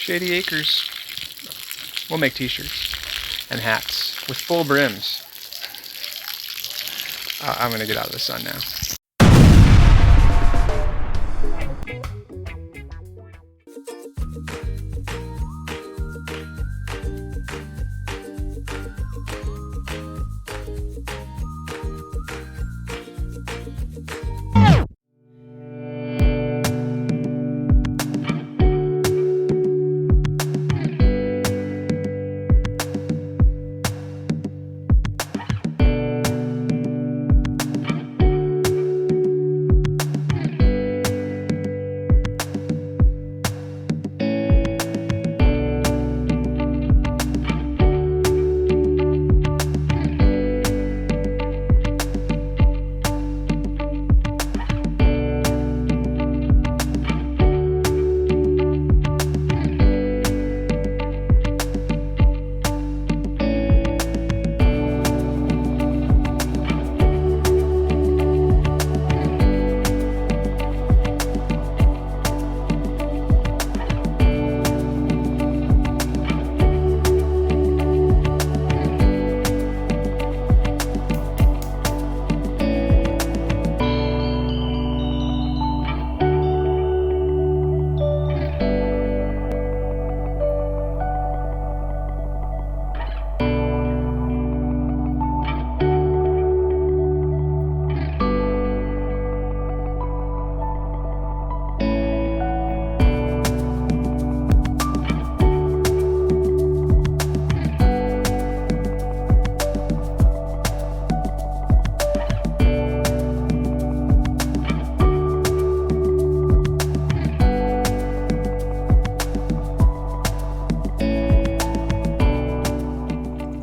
Shady Acres. We'll make t-shirts and hats with full brims. I'm gonna get out of the sun now.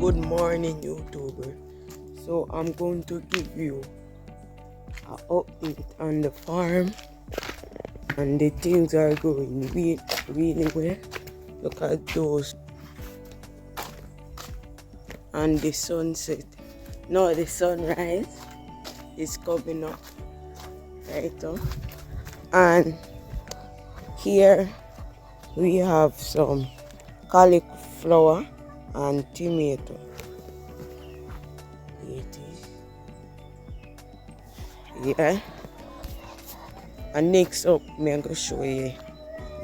Good morning, YouTuber. So I'm going to give you an update on the farm, and the things are going really well. Look at those. And the sunset. No, the sunrise is coming up right now. And here we have some cauliflower and tomato. Here it is. Yeah. And next up, I'm going to show you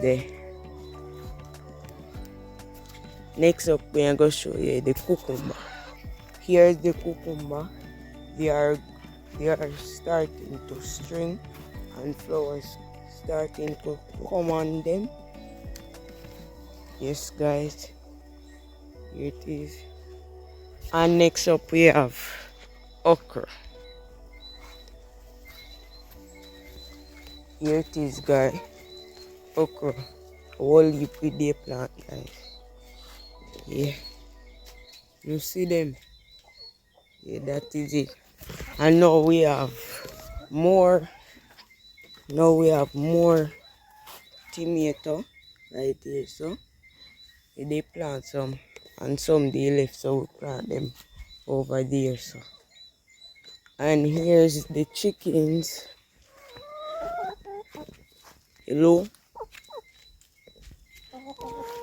the cucumber. Here's the cucumber. They are starting to string and flowers starting to come on them. Yes, guys. Here it is. And next up we have okra. Here it is, guys. Okra. All you put the plant, guys. Yeah. You see them? Yeah, that is it. And now we have more. Now we have more tomato right here. So they plant some and some they left, so we plant them over there. So, and here's the chickens. Hello.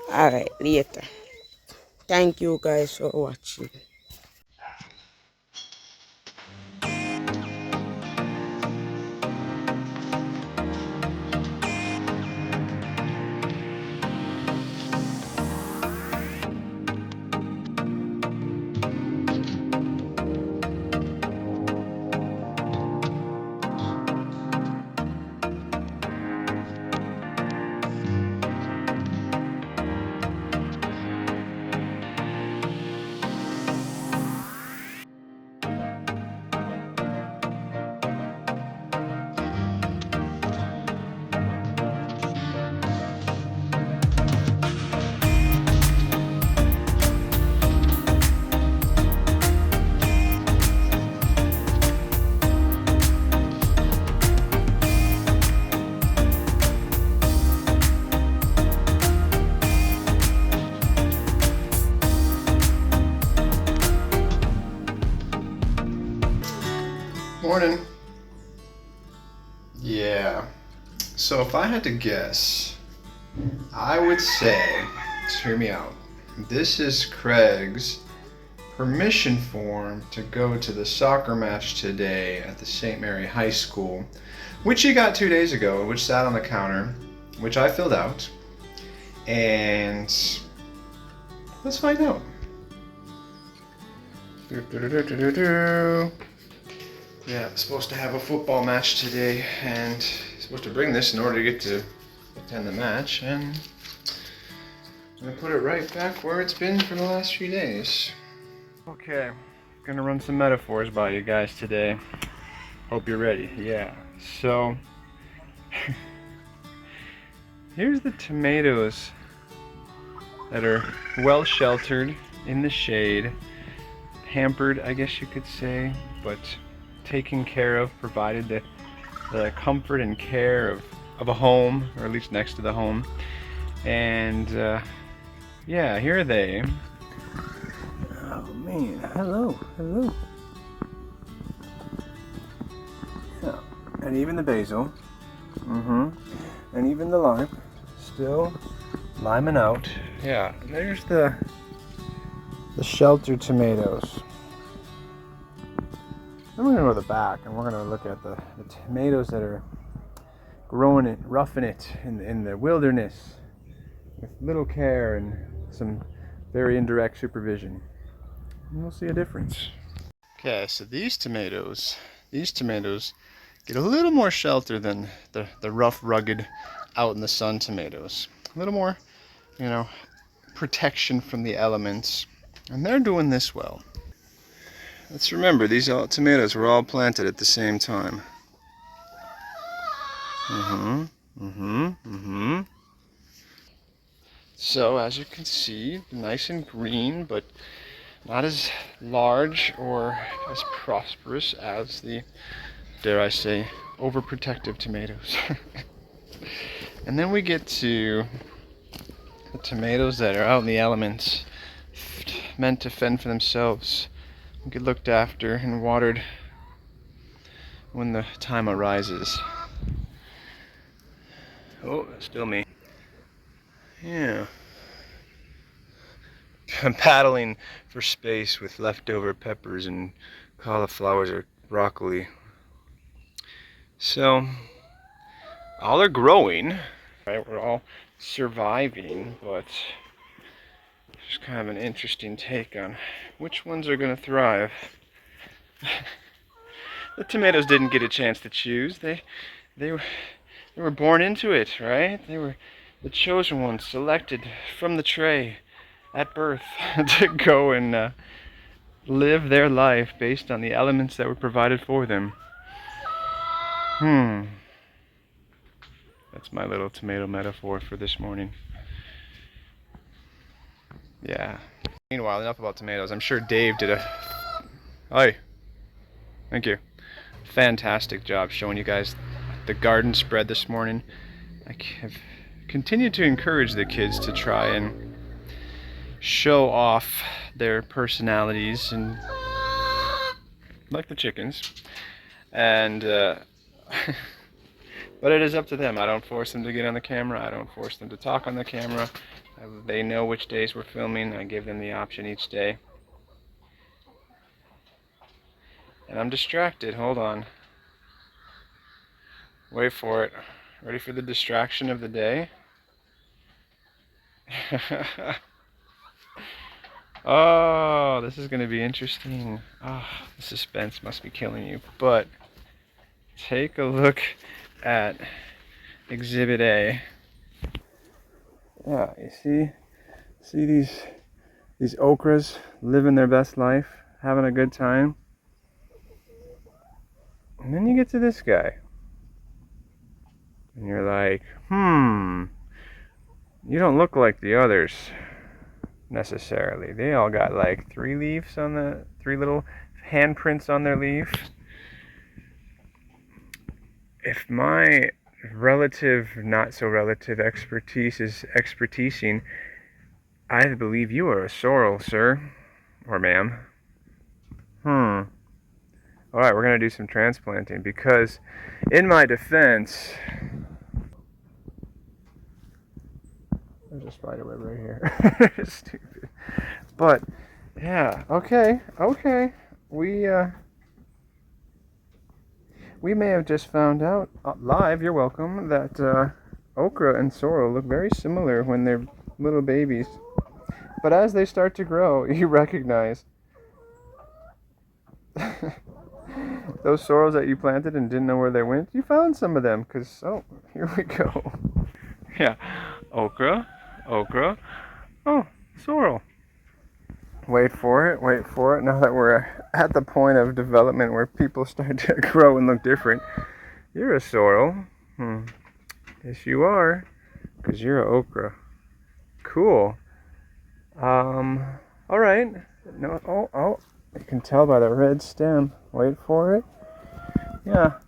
Alright, later. Thank you guys for watching. Morning. Yeah. So if I had to guess, I would say, just hear me out. This is Craig's permission form to go to the soccer match today at the St. Mary High School, which he got 2 days ago, which sat on the counter, which I filled out. And let's find out. Yeah, I'm supposed to have a football match today, and supposed to bring this in order to get to attend the match, and I'm gonna put it right back where it's been for the last few days. Okay, gonna run some metaphors by you guys today. Hope you're ready. Yeah, so here's the tomatoes that are well sheltered in the shade, pampered, I guess you could say, but taken care of, provided the comfort and care of a home, or at least next to the home. And yeah, here are they. Oh man, hello. So, and even the basil, and even the lime, still liming out. Yeah, there's the sheltered tomatoes. Then we're gonna go to the back, and we're gonna look at the tomatoes that are growing it, roughing it in the wilderness with little care and some very indirect supervision. And we'll see a difference. Okay, so these tomatoes get a little more shelter than the rough, rugged, out in the sun tomatoes. A little more, protection from the elements. And they're doing this well. Let's remember, these tomatoes were all planted at the same time. So, as you can see, nice and green, but not as large or as prosperous as the, dare I say, overprotective tomatoes. And then we get to the tomatoes that are out in the elements, meant to fend for themselves, get looked after and watered when the time arises. Oh, that's still me. Yeah. I'm paddling for space with leftover peppers and cauliflowers or broccoli. So, all are growing, right? We're all surviving, but there's kind of an interesting take on which ones are going to thrive. The tomatoes didn't get a chance to choose. They were born into it, right? They were the chosen ones, selected from the tray at birth to go and live their life based on the elements that were provided for them. That's my little tomato metaphor for this morning. Yeah. Meanwhile, enough about tomatoes. I'm sure Dave did a... Hi. Thank you. Fantastic job showing you guys the garden spread this morning. I have continued to encourage the kids to try and show off their personalities, and like the chickens, and but it is up to them. I don't force them to get on the camera. I don't force them to talk on the camera. They know which days we're filming. I give them the option each day. And I'm distracted. Hold on. Wait for it. Ready for the distraction of the day? Oh, this is going to be interesting. Oh, the suspense must be killing you. But take a look at Exhibit A. Yeah, you see these okras living their best life, having a good time. And then you get to this guy. And you're like, you don't look like the others necessarily. They all got like three little handprints on their leaf. If my relative, not so relative expertise is expertising, I believe you are a sorrel, sir. Or ma'am. Alright, we're going to do some transplanting because, in my defense, There's a spider web right here. Stupid. But yeah, okay. We may have just found out live. You're welcome. That okra and sorrel look very similar when they're little babies. But as they start to grow, you recognize those sorrels that you planted and didn't know where they went. You found some of them because here we go. Yeah, okra, oh, sorrel. Wait for it. Now that we're at the point of development where people start to grow and look different, you're a sorrel. Yes, you are, because you're an okra. Cool. All right. No, you can tell by the red stem. Wait for it. Yeah.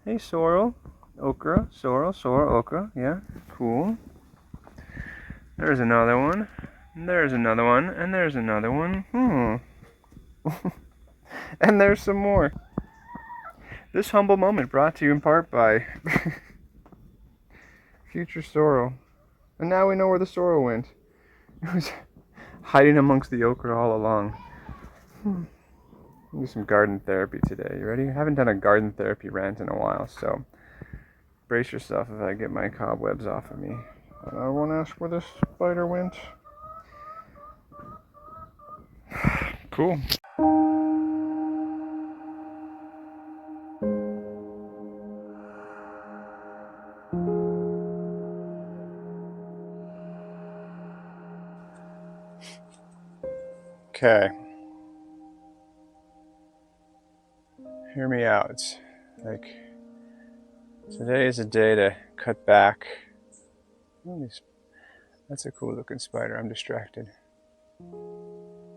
Hey, sorrel, okra, sorrel, okra. Yeah, cool. There's another one. There's another one, and there's another one. And there's some more. This humble moment brought to you in part by Future Sorrel. And now we know where the sorrel went. It was hiding amongst the okra all along. Do some garden therapy today. You ready? I haven't done a garden therapy rant in a while, so brace yourself if I get my cobwebs off of me. I won't ask where this spider went. Cool. Okay. Hear me out. Like, today is a day to cut back. That's a cool looking spider. I'm distracted.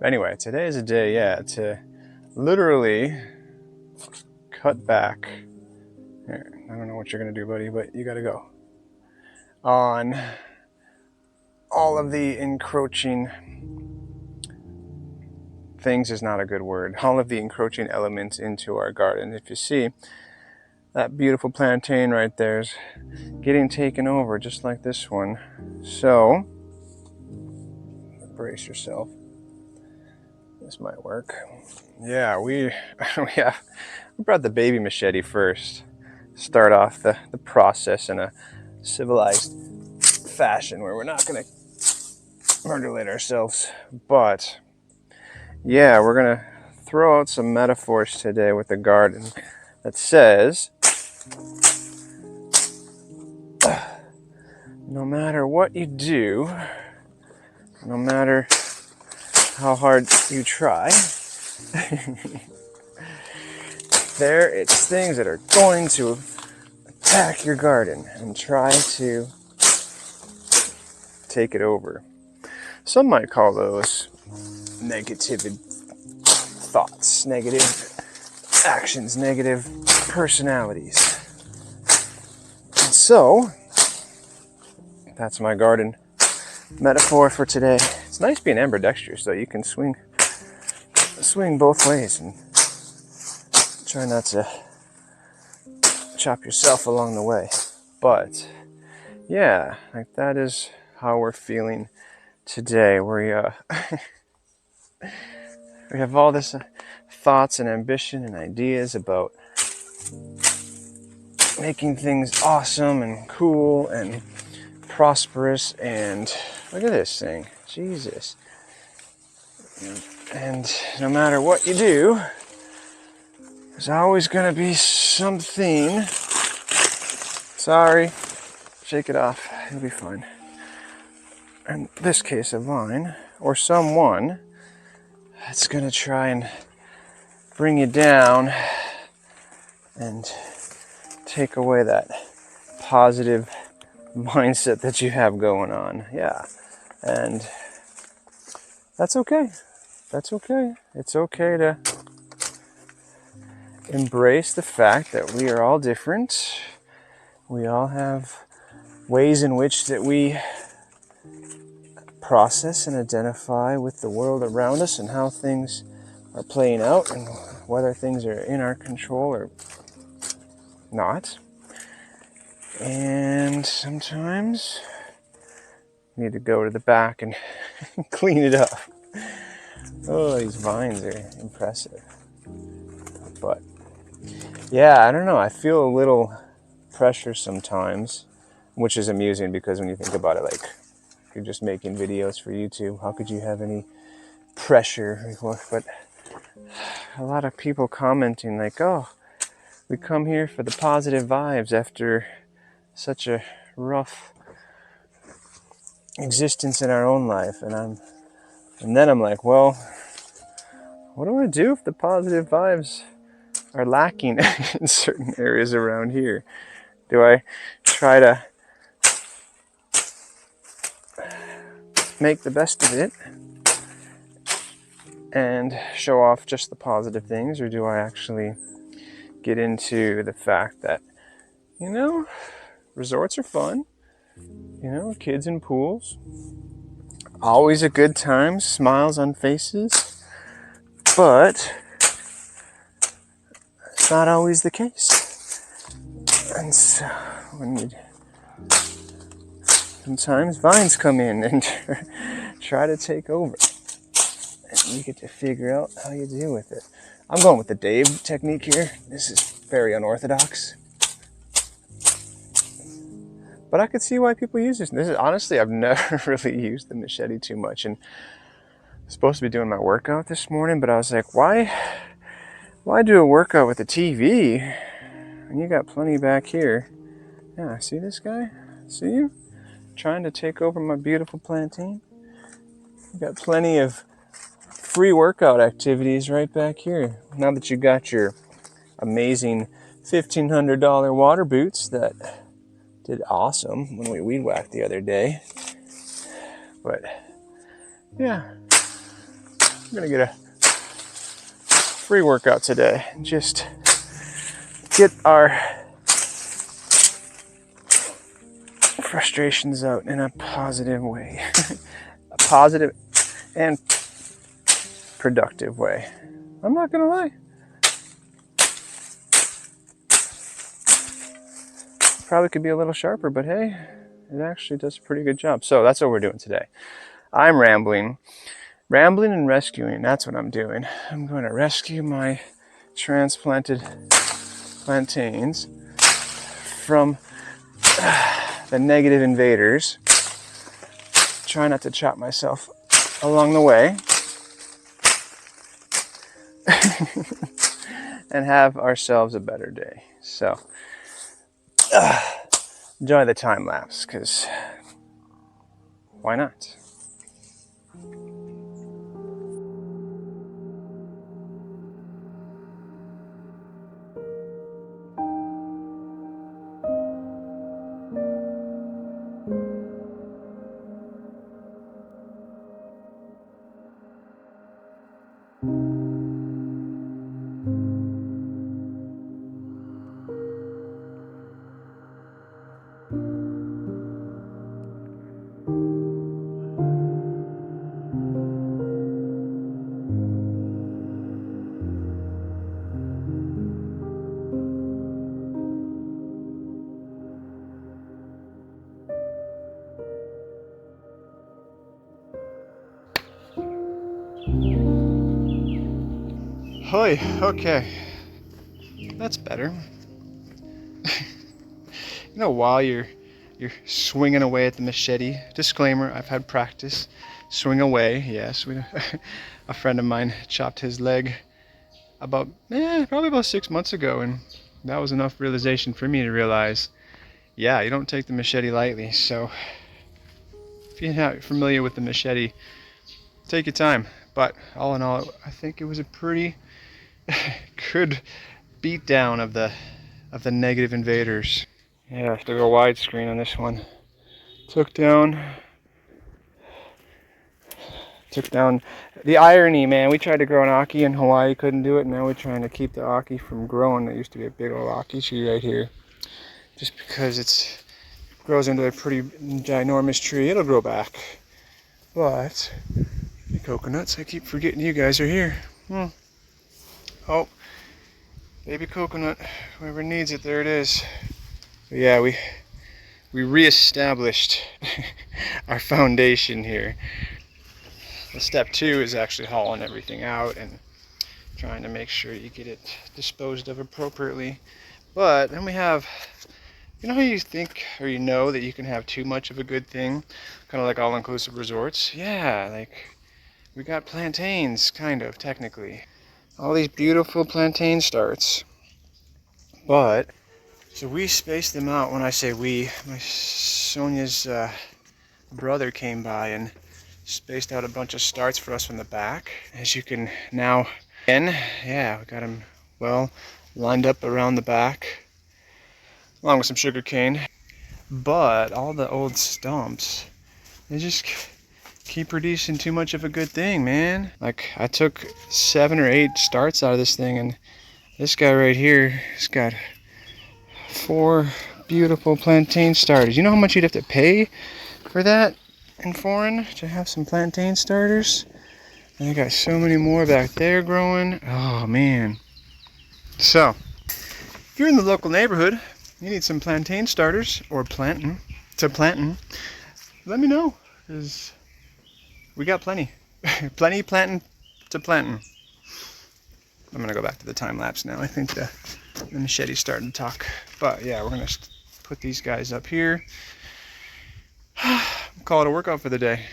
Anyway, today is a day, to literally cut back. Here, I don't know what you're gonna do, buddy, but you gotta go. On all of the encroaching things is not a good word. All of the encroaching elements into our garden. If you see, that beautiful plantain right there is getting taken over just like this one. So, brace yourself. This might work. Yeah, we brought the baby machete first. Start off the process in a civilized fashion where we're not gonna murderate ourselves. But yeah, we're gonna throw out some metaphors today with the garden that says, no matter what you do, no matter how hard you try, it's things that are going to attack your garden and try to take it over. Some might call those negative thoughts, negative actions, negative personalities. And so, that's my garden metaphor for today. It's nice being ambidextrous, so you can swing both ways and try not to chop yourself along the way. But yeah, like that is how we're feeling today. We have all this thoughts and ambition and ideas about making things awesome and cool and prosperous, and look at this thing, Jesus. And no matter what you do, there's always gonna be something. Sorry, shake it off, it'll be fine. In this case, a vine or someone that's gonna try and bring you down and take away that positive mindset that you have going on. Yeah, and that's okay. That's okay. It's okay to embrace the fact that we are all different. We all have ways in which that we process and identify with the world around us and how things are playing out and whether things are in our control or not. And sometimes Need to go to the back and clean it up. Oh, these vines are impressive. But yeah, I don't know. I feel a little pressure sometimes, which is amusing because when you think about it, like you're just making videos for YouTube, how could you have any pressure? But a lot of people commenting like, oh, we come here for the positive vibes after such a rough existence in our own life. And then I'm like, well, what do I do if the positive vibes are lacking in certain areas around here? Do I try to make the best of it and show off just the positive things, or do I actually get into the fact that, resorts are fun, kids in pools, always a good time, smiles on faces, but it's not always the case. And so sometimes vines come in and try to take over, and you get to figure out how you deal with it. I'm going with the Dave technique here. This is very unorthodox, but I could see why people use this. Honestly, I've never really used the machete too much, and I'm supposed to be doing my workout this morning, but I was like, why do a workout with a TV? And you got plenty back here. Yeah, see this guy? See you? Trying to take over my beautiful plantain. You got plenty of free workout activities right back here. Now that you got your amazing $1,500 water boots that did awesome when we weed whacked the other day. But yeah, I'm gonna get a free workout today. Just get our frustrations out in a positive way. A positive and productive way. I'm not gonna lie. Probably could be a little sharper, but hey, it actually does a pretty good job. So that's what we're doing today. I'm rambling and rescuing. That's what I'm doing. I'm going to rescue my transplanted plantains from the negative invaders. Try not to chop myself along the way. And have ourselves a better day. So enjoy the time lapse, because why not? Hoy, okay. That's better. While you're swinging away at the machete, disclaimer, I've had practice. Swing away, yes. A friend of mine chopped his leg probably about 6 months ago, and that was enough realization for me to realize, yeah, you don't take the machete lightly. So if you're not familiar with the machete, take your time. But all in all, I think it was a pretty good beat down of the negative invaders. Yeah, I have to go widescreen on this one. Took down the IRIE, man. We tried to grow an Aki in Hawaii, couldn't do it. Now we're trying to keep the Aki from growing. There used to be a big old Aki tree right here. Just because it grows into a pretty ginormous tree, it'll grow back. But the coconuts, I keep forgetting you guys are here. Oh, baby coconut, whoever needs it, there it is. But yeah, we we reestablished our foundation here. The step 2 is actually hauling everything out and trying to make sure you get it disposed of appropriately. But then we have, you know how you think or you know that you can have too much of a good thing, kind of like all-inclusive resorts? Yeah, like we got plantains, kind of, technically. All these beautiful plantain starts. But, so we spaced them out. When I say we, my Sonia's brother came by and spaced out a bunch of starts for us from the back. As you can now, yeah, we got them well lined up around the back, along with some sugar cane. But all the old stumps, they just keep producing too much of a good thing, man. Like, I took 7 or 8 starts out of this thing, and this guy right here has got 4 beautiful plantain starters. You know how much you'd have to pay for that in foreign to have some plantain starters? And I got so many more back there growing. Oh man. So, if you're in the local neighborhood, you need some plantain starters or plantain, let me know, because we got plenty. Plenty plantain to plantain. I'm gonna go back to the time lapse now. I think the machete's starting to talk. But yeah, we're gonna put these guys up here. Call it a workout for the day.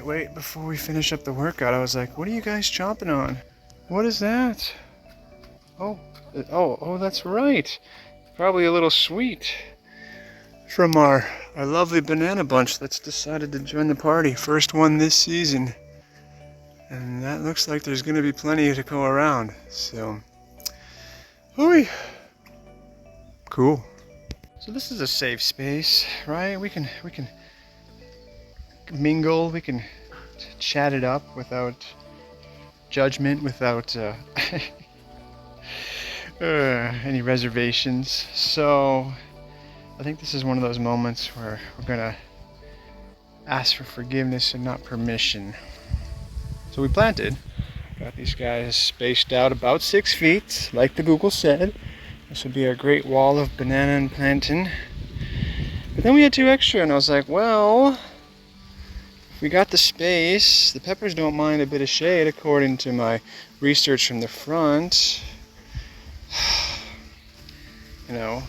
Wait, before we finish up the workout, I was like, what are you guys chomping on? What is that? Oh, that's right. Probably a little sweet from our lovely banana bunch that's decided to join the party. First one this season. And that looks like there's gonna be plenty to go around. So, hooey. Cool. So this is a safe space, right? We can mingle, we can chat it up without judgment, without any reservations. So I think this is one of those moments where we're gonna ask for forgiveness and not permission. So we planted, got these guys spaced out about 6 feet, like the Google said. This would be a great wall of banana and plantain. But then we had 2 extra, and I was like, well, we got the space. The peppers don't mind a bit of shade, according to my research from the front. You know,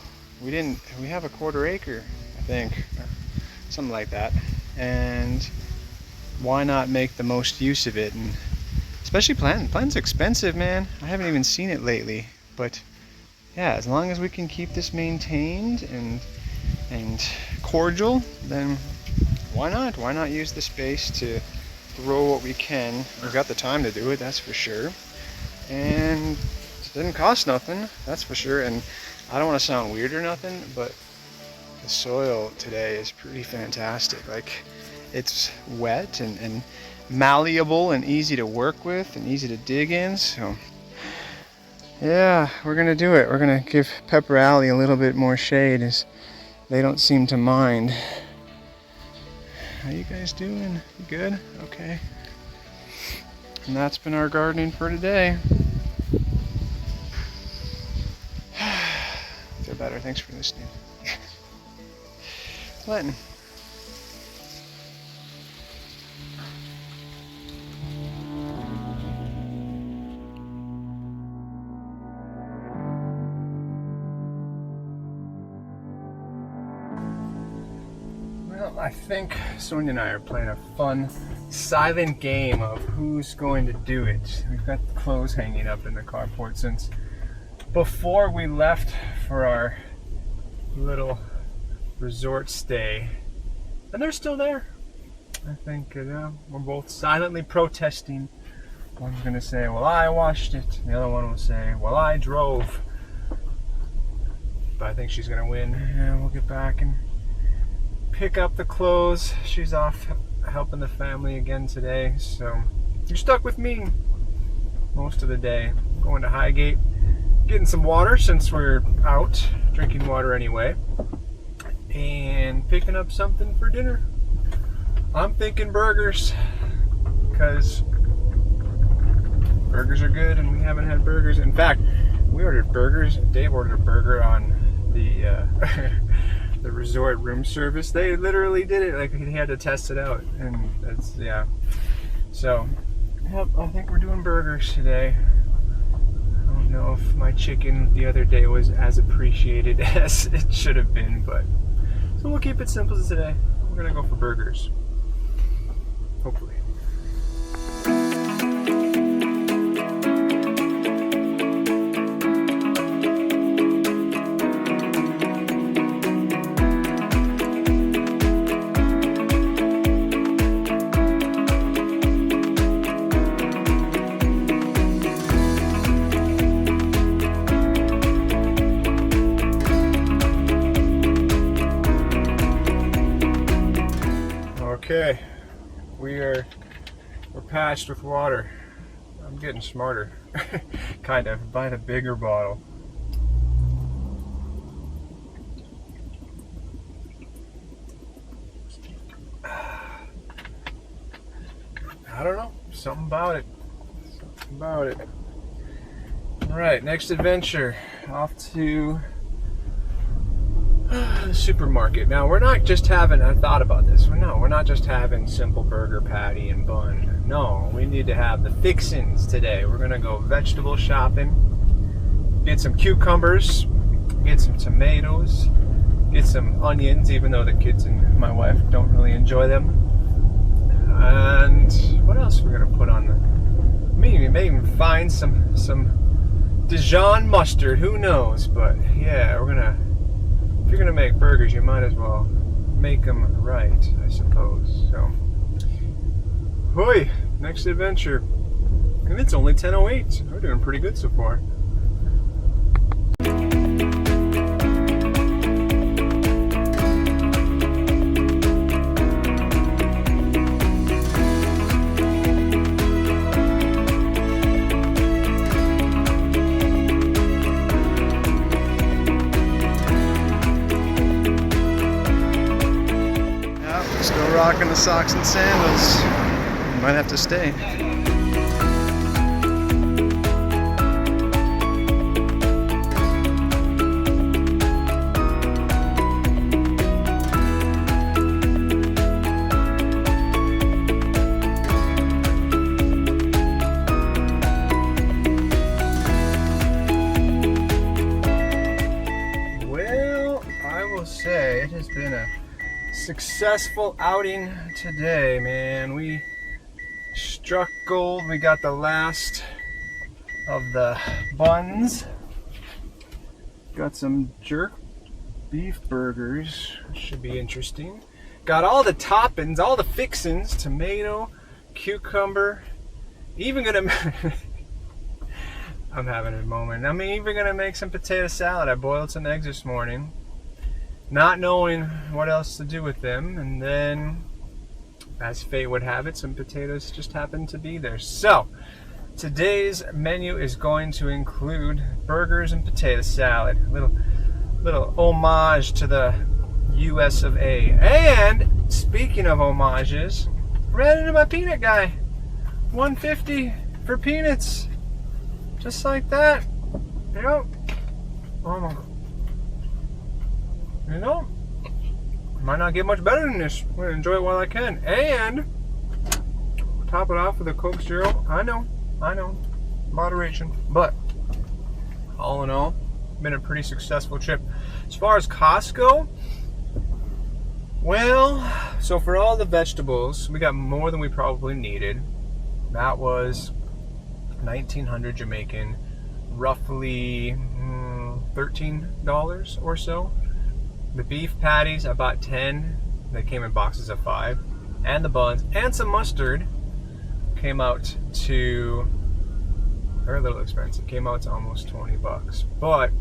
we have a 1/4 acre, I think, or something like that. And why not make the most use of it? And especially plantain. Plantain's expensive, man. I haven't even seen it lately. But yeah, as long as we can keep this maintained and cordial, then why not? Why not use the space to grow what we can? We've got the time to do it, that's for sure. And it didn't cost nothing, that's for sure. And I don't want to sound weird or nothing, but the soil today is pretty fantastic. Like, it's wet and malleable and easy to work with and easy to dig in. So yeah, we're gonna do it. We're gonna give Pepper Alley a little bit more shade, as they don't seem to mind. How you guys doing? You good? Okay. And that's been our gardening for today. Feel better. Thanks for listening. Plantain. Well, I think Sonia and I are playing a fun, silent game of who's going to do it. We've got the clothes hanging up in the carport since before we left for our little resort stay. And they're still there. I think we're both silently protesting. One's going to say, well, I washed it. The other one will say, well, I drove. But I think she's going to win. And we'll get back and pick up the clothes. She's off helping the family again today, so you're stuck with me most of the day. going to Highgate, getting some water since we're out drinking water anyway, and picking up something for dinner. I'm thinking burgers, because burgers are good and we haven't had burgers. In fact, we ordered burgers. Dave ordered a burger on the the resort room service. They literally did it, like he had to test it out, and that's, yeah. So, yep, I think we're doing burgers today. I don't know if my chicken the other day was as appreciated as it should have been, but so we'll keep it simple today. We're gonna go for burgers, hopefully. Okay, we're patched with water. I'm getting smarter, kind of, by the bigger bottle. I don't know, something about it. Something about it. All right, next adventure, off to the supermarket. Now we're not just having, I thought about this, we're not just having simple burger patty and bun. No, we need to have the fixins today. We're gonna go vegetable shopping, get some cucumbers, get some tomatoes, get some onions, even though the kids and my wife don't really enjoy them. And what else we're gonna put on the, maybe even find some Dijon mustard, who knows, but yeah, we're gonna, if you're gonna make burgers, you might as well make them right, I suppose. So, hoi, next adventure. And it's only 10:08. We're doing pretty good so far. Still rocking the socks and sandals. Might have to stay. Well, I will say it has been a successful outing today, man. We struck gold. We got the last of the buns. Got some jerk beef burgers. Should be interesting. Got all the toppings, all the fixins, tomato, cucumber. Even gonna I'm having a moment. I'm even gonna make some potato salad. I boiled some eggs this morning, not knowing what else to do with them, and then, as fate would have it, some potatoes just happened to be there. So, today's menu is going to include burgers and potato salad. Little homage to the US of A. And, speaking of homages, ran into my peanut guy. $1.50 for peanuts. Just like that. You know? Oh my God. You know, might not get much better than this. I'm gonna enjoy it while I can, and top it off with a Coke Zero. I know, moderation, but all in all, been a pretty successful trip. As far as costs go, well, so for all the vegetables, we got more than we probably needed. That was 1,900 Jamaican, roughly $13 or so. The beef patties, I bought 10. They came in boxes of 5. And the buns, and some mustard, came out to, they're a little expensive. Came out to almost 20 bucks. But,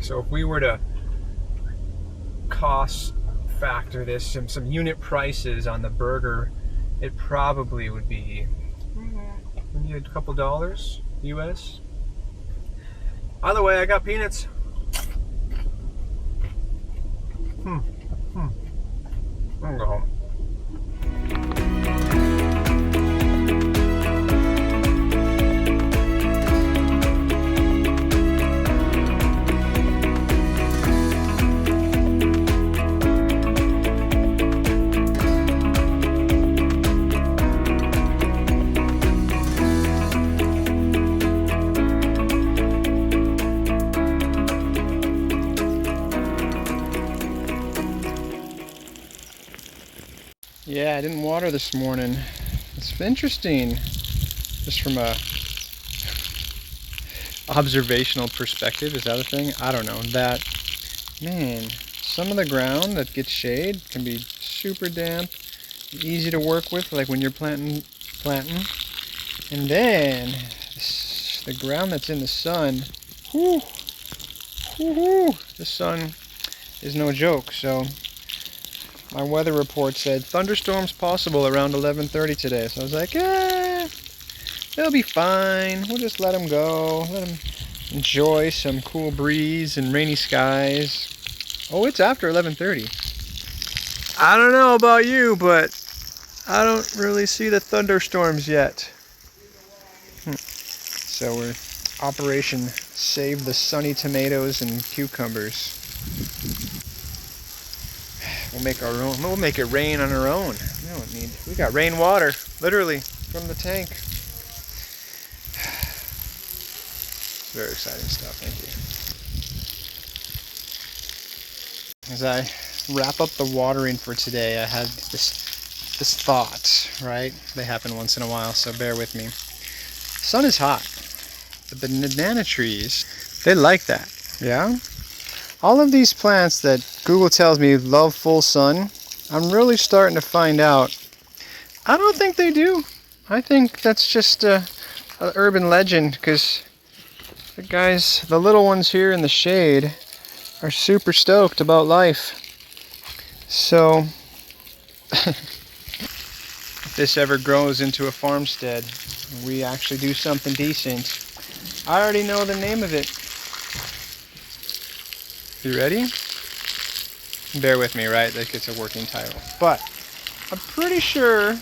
so if we were to cost factor this, some unit prices on the burger, it probably would be maybe a couple dollars US. By the way, I got peanuts. I'm gonna go home. Yeah, I didn't water this morning. It's interesting, just from a observational perspective. Is that a thing? I don't know. That, man, some of the ground that gets shade can be super damp, easy to work with, like when you're planting. And then the ground that's in the sun, whoo, the sun is no joke. So my weather report said thunderstorms possible around 11:30 today. So I was like, they'll be fine. We'll just let them go. Let them enjoy some cool breeze and rainy skies. Oh, it's after 11:30. I don't know about you, but I don't really see the thunderstorms yet. So we're Operation Save the Sunny Tomatoes and Cucumbers. We'll make our own. We'll make it rain on our own. We got rainwater, literally, from the tank. It's very exciting stuff. Thank you. As I wrap up the watering for today, I had this thought. Right? They happen once in a while, so bear with me. The sun is hot. The banana trees, they like that. Yeah. All of these plants that Google tells me love full sun, I'm really starting to find out I don't think they do. I think that's just an urban legend, because the little ones here in the shade are super stoked about life. So if this ever grows into a farmstead, we actually do something decent, I already know the name of it. You ready? Bear with me, right? That gets a working title. But I'm pretty sure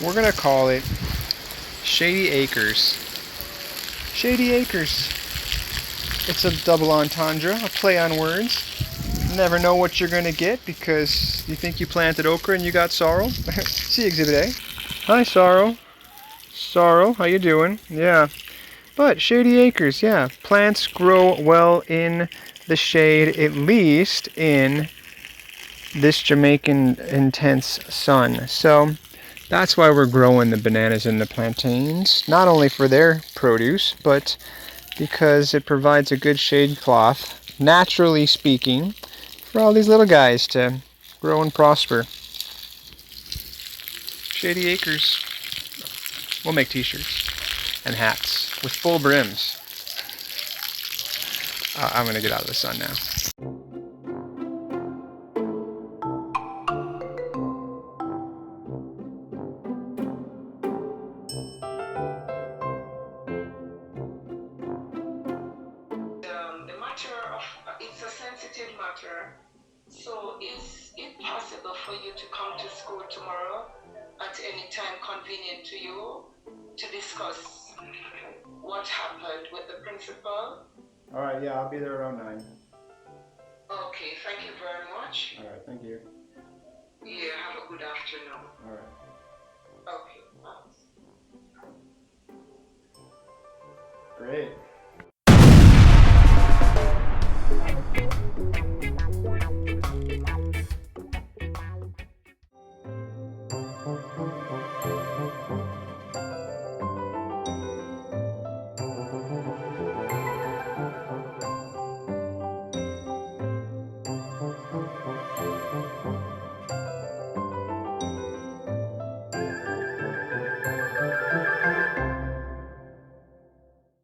we're going to call it Shady Acres. Shady Acres. It's a double entendre, a play on words. You never know what you're going to get, because you think you planted okra and you got sorrel. See Exhibit A. Hi, Sorrow. Sorrow, how you doing? Yeah. But Shady Acres, yeah. Plants grow well in the shade, at least in this Jamaican intense sun. So that's why we're growing the bananas and the plantains, not only for their produce, but because it provides a good shade cloth, naturally speaking, for all these little guys to grow and prosper. Shady Acres. We'll make t-shirts and hats with full brims. I'm going to get out of the sun now. The matter of it's a sensitive matter. So is it possible for you to come to school tomorrow at any time convenient to you to discuss what happened with the principal? Alright, yeah, I'll be there around 9. Okay, thank you very much. Alright, thank you. Yeah, have a good afternoon. Alright. Okay, thanks. Great.